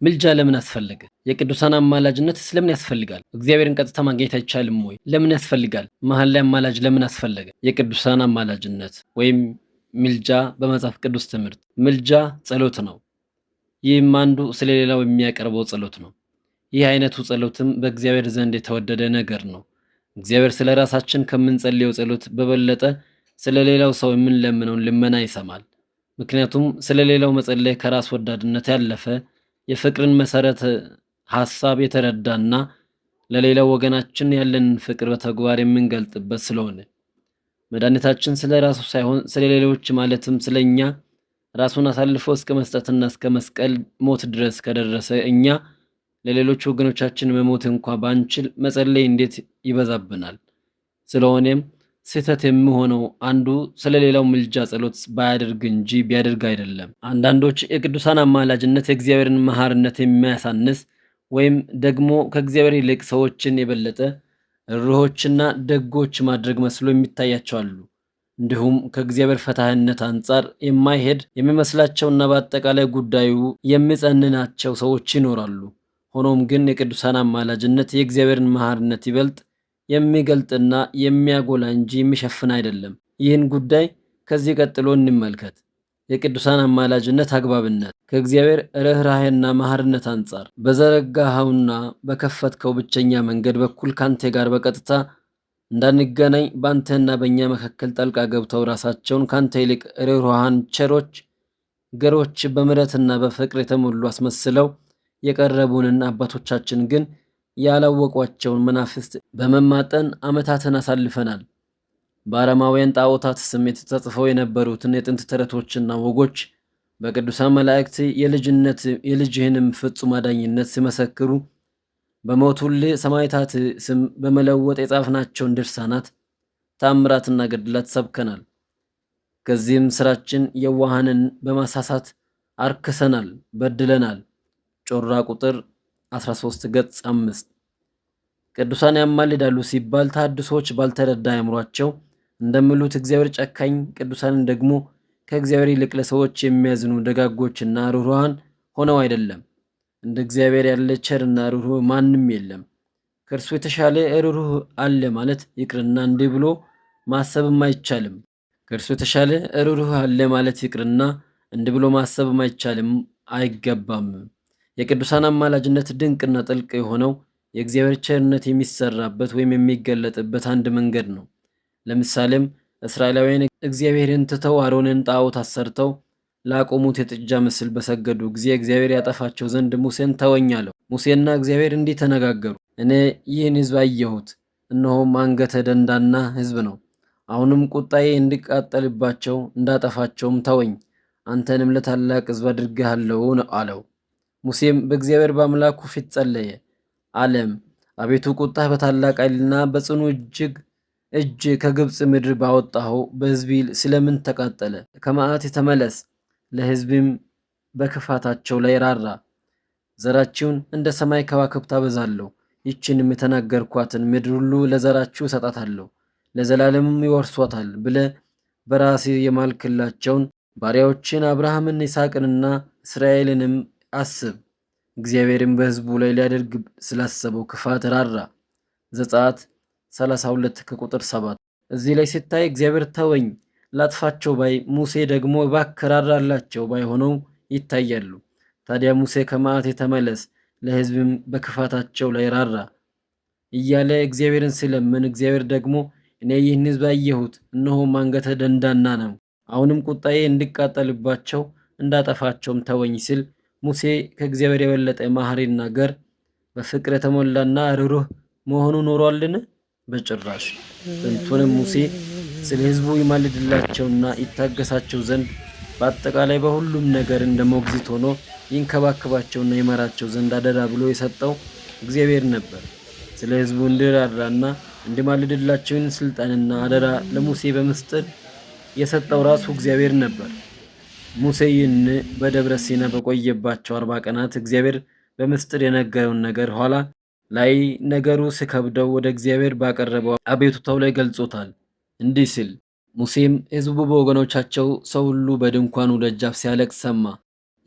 ምልጃ ለምን አስፈለገ? የቅዱሳን አማላጅነት ስለምን ያስፈልጋል? እግዚአብሔርን ቀጥታ ማግኘት አይቻልም ወይ? ለምን ያስፈልጋል? መሀል ላይ አማላጅ ለምን አስፈለገ? የቅዱሳን አማላጅነት ወይም ምልጃ በመጽሐፍ ቅዱስ ትምህርት ምልጃ ጸሎት ነው። ይህም አንዱ ስለሌላው የሚያቀርበው ጸሎት ነው። ይህ አይነቱ ጸሎትም በእግዚአብሔር ዘንድ የተወደደ ነገር ነው። እግዚአብሔር ስለ ራሳችን ከምንጸልየው ጸሎት በበለጠ ስለሌላው ሰው የምንለምነውን ልመና ይሰማል። ምክንያቱም ስለሌላው መጸለይ ከራስ ወዳድነት ያለፈ የፍቅርን መሰረት ሐሳብ የተረዳና ለሌላው ወገናችን ያለንን ፍቅር በተግባር የምንገልጥበት ስለሆነ መድኃኒታችን ስለ ራሱ ሳይሆን ስለ ሌሎች ማለትም ስለኛ ራሱን አሳልፎ እስከ መስጠትና እስከ መስቀል ሞት ድረስ ከደረሰ እኛ ለሌሎች ወገኖቻችን መሞት እንኳ ባንችል መጸለይ እንዴት ይበዛብናል። ስለሆነም ስህተት የሚሆነው አንዱ ስለሌላው ምልጃ ጸሎት ባያደርግ እንጂ ቢያደርግ አይደለም። አንዳንዶች የቅዱሳን አማላጅነት የእግዚአብሔርን መሐርነት የሚያሳንስ ወይም ደግሞ ከእግዚአብሔር ይልቅ ሰዎችን የበለጠ ርኅሩኆችና ደጎች ማድረግ መስሎ የሚታያቸው አሉ። እንዲሁም ከእግዚአብሔር ፈታህነት አንጻር የማይሄድ የሚመስላቸውና በአጠቃላይ ጉዳዩ የሚጸንናቸው ሰዎች ይኖራሉ። ሆኖም ግን የቅዱሳን አማላጅነት የእግዚአብሔርን መሐርነት ይበልጥ የሚገልጥና የሚያጎላ እንጂ የሚሸፍን አይደለም። ይህን ጉዳይ ከዚህ ቀጥሎ እንመልከት። የቅዱሳን አማላጅነት አግባብነት ከእግዚአብሔር ርኅራኄና መሐርነት አንጻር በዘረጋኸውና በከፈትከው ብቸኛ መንገድ በኩል ካንተ ጋር በቀጥታ እንዳንገናኝ በአንተና በእኛ መካከል ጣልቃ ገብተው ራሳቸውን ካንተ ይልቅ ርኅሩሃን ቸሮች ገሮች በምሕረትና በፍቅር የተሞሉ አስመስለው የቀረቡንን አባቶቻችን ግን ያላወቋቸውን መናፍስት በመማጠን ዓመታትን አሳልፈናል። በአረማውያን ጣዖታት ስም ተጽፈው የነበሩትን የጥንት ተረቶችና ወጎች በቅዱሳን መላእክት የልጅህንም ፍጹም አዳኝነት ሲመሰክሩ በሞቱልህ ሰማዕታት ስም በመለወጥ የጻፍናቸውን ድርሳናት፣ ተአምራትና ገድላት ሰብከናል። ከዚህም ስራችን የዋሃንን በማሳሳት አርክሰናል፣ በድለናል። ጮራ ቁጥር 13 ገጽ 5። ቅዱሳን ያማልዳሉ ሲባል ተሐድሶች ባልተረዳ አእምሯቸው እንደሚሉት እግዚአብሔር ጨካኝ፣ ቅዱሳንን ደግሞ ከእግዚአብሔር ይልቅ ለሰዎች የሚያዝኑ ደጋጎችና ርኅሩሃን ሆነው አይደለም። እንደ እግዚአብሔር ያለ ቸርና ርኅሩህ ማንም የለም። ከእርሱ የተሻለ ርኅሩህ አለ ማለት ይቅርና እንዲህ ብሎ ማሰብም አይቻልም። ከእርሱ የተሻለ ርኅሩህ አለ ማለት ይቅርና እንዲህ ብሎ ማሰብም አይቻልም፣ አይገባም። የቅዱሳን አማላጅነት ድንቅና ጥልቅ የሆነው የእግዚአብሔር ቸርነት የሚሰራበት ወይም የሚገለጥበት አንድ መንገድ ነው። ለምሳሌም እስራኤላውያን እግዚአብሔርን ትተው አሮንን ጣዖት አሰርተው ላቆሙት የጥጃ ምስል በሰገዱ ጊዜ እግዚአብሔር ያጠፋቸው ዘንድ ሙሴን ተወኝ አለው። ሙሴና እግዚአብሔር እንዲህ ተነጋገሩ። እኔ ይህን ሕዝብ አየሁት፣ እነሆም አንገተ ደንዳና ሕዝብ ነው። አሁንም ቁጣዬ እንዲቃጠልባቸው እንዳጠፋቸውም ተወኝ፣ አንተንም ለታላቅ ሕዝብ አድርጌሃለሁ አለው። ሙሴም በእግዚአብሔር በአምላኩ ፊት ጸለየ፣ አለም አቤቱ ቁጣህ በታላቅ ኃይልና በጽኑ እጅ ከግብፅ ምድር ባወጣኸው በሕዝቤ ስለምን ተቃጠለ? ከመዓት ተመለስ፣ ለሕዝብም በክፋታቸው ላይ ራራ። ዘራችሁን እንደ ሰማይ ከዋክብት አበዛለሁ፣ ይህችንም የተናገርኳትን ምድር ሁሉ ለዘራችሁ እሰጣታለሁ፣ ለዘላለምም ይወርሷታል ብለ በራሴ የማልክላቸውን ባሪያዎችን አብርሃምን ይስሐቅንና እስራኤልንም አስብ። እግዚአብሔርም በሕዝቡ ላይ ሊያደርግ ስላሰበው ክፋት ራራ። ዘጸአት 32 ከቁጥር 7። እዚህ ላይ ሲታይ እግዚአብሔር ተወኝ ላጥፋቸው ባይ፣ ሙሴ ደግሞ እባክህ ራራላቸው ባይ ሆነው ይታያሉ። ታዲያ ሙሴ ከመዓት የተመለስ ለሕዝብም በክፋታቸው ላይ ራራ እያለ እግዚአብሔርን ሲለምን፣ እግዚአብሔር ደግሞ እኔ ይህን ሕዝብ አየሁት፣ እነሆም አንገተ ደንዳና ነው፣ አሁንም ቁጣዬ እንዲቃጠልባቸው እንዳጠፋቸውም ተወኝ ሲል ሙሴ ከእግዚአብሔር የበለጠ መሐሪና ገር በፍቅር የተሞላና ርኅሩህ መሆኑ ኖሯልን? በጭራሽ። ጥንቱንም ሙሴ ስለ ሕዝቡ ይማልድላቸውና ይታገሳቸው ዘንድ በአጠቃላይ በሁሉም ነገር እንደ ሞግዚት ሆኖ ይንከባከባቸውና ይመራቸው ዘንድ አደራ ብሎ የሰጠው እግዚአብሔር ነበር። ስለ ሕዝቡ እንዲራራና እንዲማልድላቸውን ስልጣንና አደራ ለሙሴ በምስጢር የሰጠው ራሱ እግዚአብሔር ነበር። ሙሴ ይህን በደብረ ሲና በቆየባቸው 40 ቀናት እግዚአብሔር በምስጢር የነገረውን ነገር ኋላ ላይ ነገሩ ሲከብደው ወደ እግዚአብሔር ባቀረበው አቤቱታው ላይ ገልጾታል እንዲህ ሲል፣ ሙሴም ሕዝቡ በወገኖቻቸው ሰው ሁሉ በድንኳኑ ደጃፍ ሲያለቅስ ሰማ።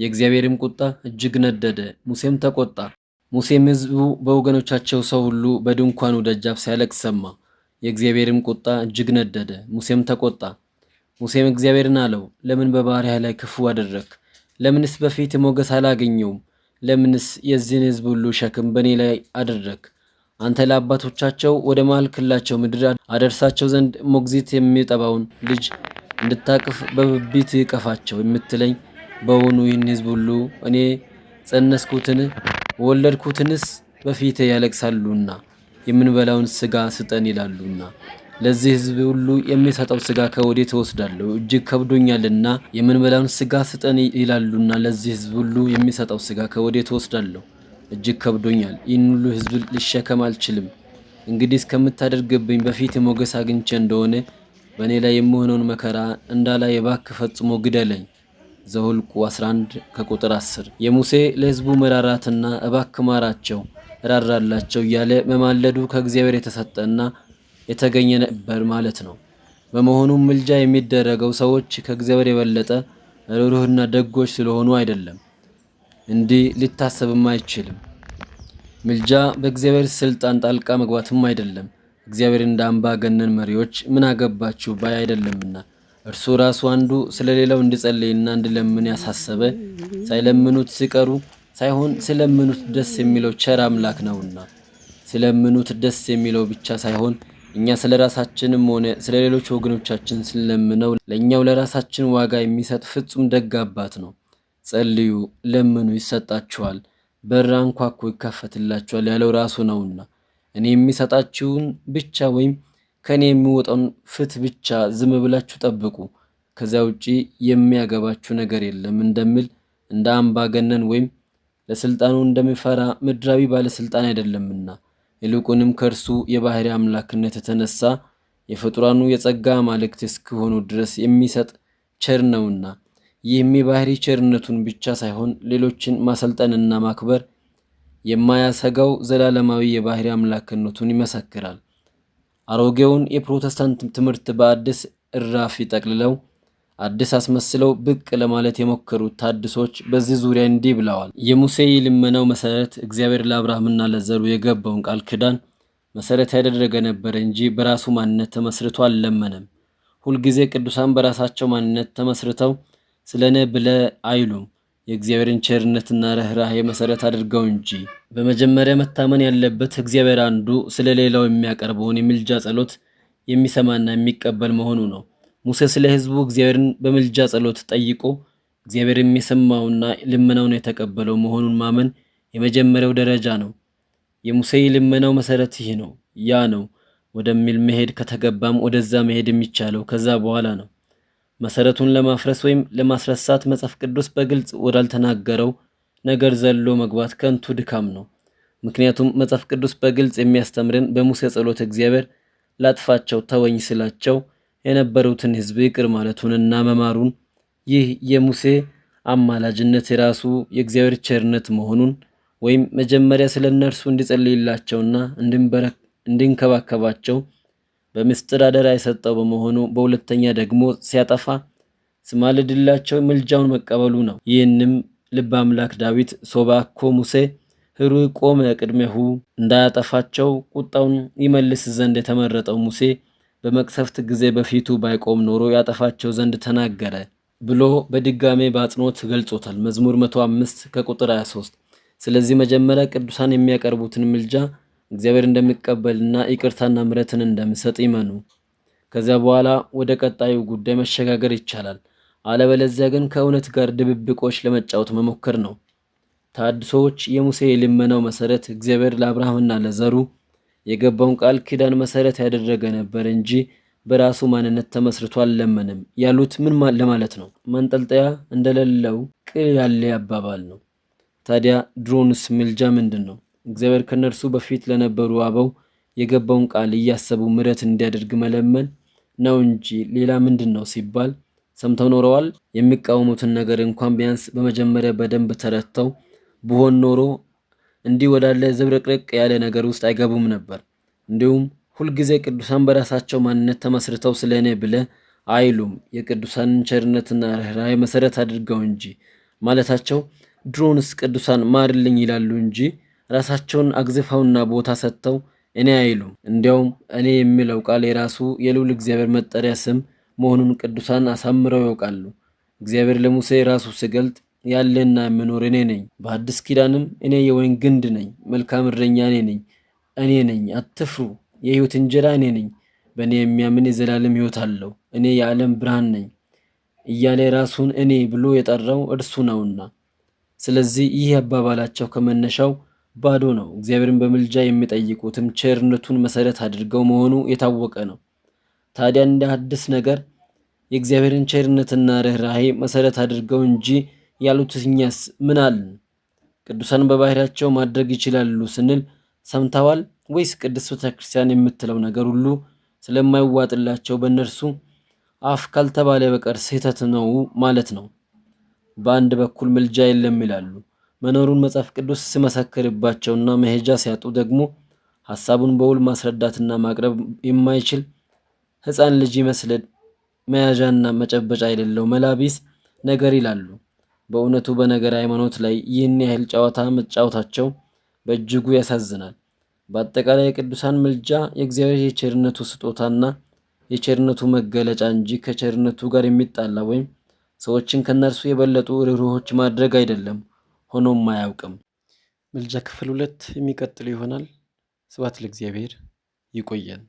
የእግዚአብሔርም ቁጣ እጅግ ነደደ፣ ሙሴም ተቆጣ። ሙሴም ሕዝቡ በወገኖቻቸው ሰው ሁሉ በድንኳኑ ደጃፍ ሲያለቅስ ሰማ። የእግዚአብሔርም ቁጣ እጅግ ነደደ፣ ሙሴም ተቆጣ። ሙሴም እግዚአብሔርን አለው፣ ለምን በባሪያህ ላይ ክፉ አደረግህ? ለምንስ በፊት ሞገስ አላገኘውም? ለምንስ የዚህን ሕዝብ ሁሉ ሸክም በእኔ ላይ አደረግህ? አንተ ለአባቶቻቸው ወደ ማልክላቸው ምድር አደርሳቸው ዘንድ ሞግዚት የሚጠባውን ልጅ እንድታቅፍ በብብት ይቀፋቸው የምትለኝ በውኑ ይህን ሕዝብ ሁሉ እኔ ጸነስኩትን ወለድኩትንስ? በፊቴ ያለቅሳሉና የምንበላውን ሥጋ ስጠን ይላሉና። ለዚህ ሕዝብ ሁሉ የሚሰጠው ሥጋ ከወዴት እወስዳለሁ? እጅግ ከብዶኛልና። የምንበላውን ሥጋ ስጠን ይላሉና ለዚህ ሕዝብ ሁሉ የሚሰጠው ሥጋ ከወዴት እወስዳለሁ? እጅግ ከብዶኛል። ይህን ሁሉ ሕዝብ ልሸከም አልችልም። እንግዲህ እስከምታደርግብኝ በፊት ሞገስ አግኝቼ እንደሆነ በእኔ ላይ የሚሆነውን መከራ እንዳላይ እባክህ ፈጽሞ ግደለኝ። ዘኍልቍ 11 ከቁጥር 10። የሙሴ ለሕዝቡ መራራትና እባክህ ማራቸው እራራላቸው እያለ መማለዱ ከእግዚአብሔር የተሰጠና የተገኘ ነበር ማለት ነው። በመሆኑም ምልጃ የሚደረገው ሰዎች ከእግዚአብሔር የበለጠ ርኅሩህና ደጎች ስለሆኑ አይደለም። እንዲህ ሊታሰብም አይችልም። ምልጃ በእግዚአብሔር ስልጣን ጣልቃ መግባትም አይደለም። እግዚአብሔር እንደ አምባገነን መሪዎች ምን አገባችሁ ባይ አይደለምና እርሱ ራሱ አንዱ ስለሌላው እንዲጸልይና እንዲለምን ያሳሰበ ሳይለምኑት ሲቀሩ ሳይሆን ሲለምኑት ደስ የሚለው ቸር አምላክ ነውና። ሲለምኑት ደስ የሚለው ብቻ ሳይሆን እኛ ስለ ራሳችንም ሆነ ስለ ሌሎች ወገኖቻችን ስለምነው ለእኛው ለራሳችን ዋጋ የሚሰጥ ፍጹም ደግ አባት ነው። ጸልዩ፣ ለምኑ ይሰጣችኋል፣ በር አንኳኩ ይከፈትላችኋል ያለው ራሱ ነውና እኔ የሚሰጣችሁን ብቻ ወይም ከኔ የሚወጣውን ፍትህ ብቻ ዝም ብላችሁ ጠብቁ፣ ከዚያ ውጪ የሚያገባችሁ ነገር የለም እንደሚል እንደ አምባገነን ወይም ለስልጣኑ እንደሚፈራ ምድራዊ ባለስልጣን አይደለምና ይልቁንም ከእርሱ የባህሪ አምላክነት የተነሳ የፍጡራኑ የጸጋ አማልክት እስኪሆኑ ድረስ የሚሰጥ ቸር ነውና ይህም የባህሪ ቸርነቱን ብቻ ሳይሆን ሌሎችን ማሰልጠንና ማክበር የማያሰጋው ዘላለማዊ የባህሪ አምላክነቱን ይመሰክራል። አሮጌውን የፕሮቴስታንት ትምህርት በአዲስ እራፊ ጠቅልለው አዲስ አስመስለው ብቅ ለማለት የሞከሩት ታድሶች በዚህ ዙሪያ እንዲህ ብለዋል። የሙሴ የልመናው መሰረት እግዚአብሔር ለአብርሃምና ለዘሩ የገባውን ቃል ኪዳን መሰረት ያደረገ ነበር እንጂ በራሱ ማንነት ተመስርቶ አልለመነም። ሁልጊዜ ቅዱሳን በራሳቸው ማንነት ተመስርተው ስለኔ ብለ አይሉም፣ የእግዚአብሔርን ቸርነትና ርኅራኄ መሰረት አድርገው እንጂ። በመጀመሪያ መታመን ያለበት እግዚአብሔር አንዱ ስለሌላው የሚያቀርበውን የምልጃ ጸሎት የሚሰማና የሚቀበል መሆኑ ነው። ሙሴ ስለ ሕዝቡ እግዚአብሔርን በምልጃ ጸሎት ጠይቆ እግዚአብሔር የሚሰማውና ልመናውን የተቀበለው መሆኑን ማመን የመጀመሪያው ደረጃ ነው። የሙሴ ልመናው መሰረት ይህ ነው፣ ያ ነው ወደሚል መሄድ ከተገባም ወደዛ መሄድ የሚቻለው ከዛ በኋላ ነው። መሰረቱን ለማፍረስ ወይም ለማስረሳት መጽሐፍ ቅዱስ በግልጽ ወዳልተናገረው ነገር ዘሎ መግባት ከንቱ ድካም ነው። ምክንያቱም መጽሐፍ ቅዱስ በግልጽ የሚያስተምረን በሙሴ ጸሎት እግዚአብሔር ላጥፋቸው ተወኝ ስላቸው የነበሩትን ሕዝብ ይቅር ማለቱንና መማሩን፣ ይህ የሙሴ አማላጅነት የራሱ የእግዚአብሔር ቸርነት መሆኑን ወይም መጀመሪያ ስለ እነርሱ እንዲጸልይላቸውና እንዲንከባከባቸው በምስጢር አደራ የሰጠው በመሆኑ በሁለተኛ ደግሞ ሲያጠፋ ስማልድላቸው ምልጃውን መቀበሉ ነው። ይህንም ልበ አምላክ ዳዊት ሶባኮ ሙሴ ህሩይ ቆመ ቅድሜሁ እንዳያጠፋቸው ቁጣውን ይመልስ ዘንድ የተመረጠው ሙሴ በመቅሰፍት ጊዜ በፊቱ ባይቆም ኖሮ ያጠፋቸው ዘንድ ተናገረ ብሎ በድጋሜ በአጽንኦት ገልጾታል። መዝሙር 105 ከቁጥር 23። ስለዚህ መጀመሪያ ቅዱሳን የሚያቀርቡትን ምልጃ እግዚአብሔር እንደሚቀበልና ይቅርታና ምሕረትን እንደሚሰጥ ይመኑ። ከዚያ በኋላ ወደ ቀጣዩ ጉዳይ መሸጋገር ይቻላል። አለበለዚያ ግን ከእውነት ጋር ድብብቆች ለመጫወት መሞከር ነው። ታድሶዎች የሙሴ የልመናው መሰረት እግዚአብሔር ለአብርሃምና ለዘሩ የገባውን ቃል ኪዳን መሰረት ያደረገ ነበር እንጂ በራሱ ማንነት ተመስርቶ አልለመንም ያሉት ምን ለማለት ነው? ማንጠልጠያ እንደሌለው ቅል ያለ አባባል ነው። ታዲያ ድሮንስ ምልጃ ምንድን ነው? እግዚአብሔር ከነርሱ በፊት ለነበሩ አበው የገባውን ቃል እያሰቡ ምሕረት እንዲያደርግ መለመን ነው እንጂ ሌላ ምንድን ነው ሲባል ሰምተው ኖረዋል? የሚቃወሙትን ነገር እንኳን ቢያንስ በመጀመሪያ በደንብ ተረድተው ቢሆን ኖሮ እንዲህ ወዳለ ዝብርቅርቅ ያለ ነገር ውስጥ አይገቡም ነበር። እንዲሁም ሁልጊዜ ቅዱሳን በራሳቸው ማንነት ተመስርተው ስለኔ ብለ አይሉም፣ የቅዱሳንን ቸርነትና ርኅራኄ መሰረት አድርገው እንጂ። ማለታቸው ድሮንስ ቅዱሳን ማርልኝ ይላሉ እንጂ ራሳቸውን አግዝፈውና ቦታ ሰጥተው እኔ አይሉም። እንዲያውም እኔ የሚለው ቃል የራሱ የልዑል እግዚአብሔር መጠሪያ ስም መሆኑን ቅዱሳን አሳምረው ያውቃሉ። እግዚአብሔር ለሙሴ ራሱ ሲገልጥ ያለና የምኖር እኔ ነኝ፣ በአዲስ ኪዳንም እኔ የወይን ግንድ ነኝ፣ መልካም እረኛ እኔ ነኝ፣ አትፍሩ፣ የሕይወት እንጀራ እኔ ነኝ፣ በእኔ የሚያምን የዘላለም ሕይወት አለው፣ እኔ የዓለም ብርሃን ነኝ እያለ ራሱን እኔ ብሎ የጠራው እርሱ ነውና። ስለዚህ ይህ አባባላቸው ከመነሻው ባዶ ነው። እግዚአብሔርን በምልጃ የሚጠይቁትም ቸርነቱን መሰረት አድርገው መሆኑ የታወቀ ነው። ታዲያ እንደ አዲስ ነገር የእግዚአብሔርን ቸርነትና ርኅራኄ መሰረት አድርገው እንጂ ያሉት እኛስ ምን አልን? ቅዱሳን በባህሪያቸው ማድረግ ይችላሉ ስንል ሰምተዋል ወይስ ቅድስት ቤተክርስቲያን የምትለው ነገር ሁሉ ስለማይዋጥላቸው በእነርሱ አፍ ካልተባለ በቀር ስህተት ነው ማለት ነው? በአንድ በኩል ምልጃ የለም ይላሉ። መኖሩን መጽሐፍ ቅዱስ ሲመሰክርባቸውና መሄጃ ሲያጡ ደግሞ ሐሳቡን በውል ማስረዳትና ማቅረብ የማይችል ሕፃን ልጅ ይመስል መያዣና መጨበጫ የሌለው መላቢስ ነገር ይላሉ። በእውነቱ በነገር ሃይማኖት ላይ ይህን ያህል ጨዋታ መጫወታቸው በእጅጉ ያሳዝናል። በአጠቃላይ የቅዱሳን ምልጃ የእግዚአብሔር የቸርነቱ ስጦታና የቸርነቱ መገለጫ እንጂ ከቸርነቱ ጋር የሚጣላ ወይም ሰዎችን ከነርሱ የበለጡ ርኅሩኆች ማድረግ አይደለም፣ ሆኖም አያውቅም። ምልጃ ክፍል 2 የሚቀጥል ይሆናል። ስብሐት ለእግዚአብሔር። ይቆየን።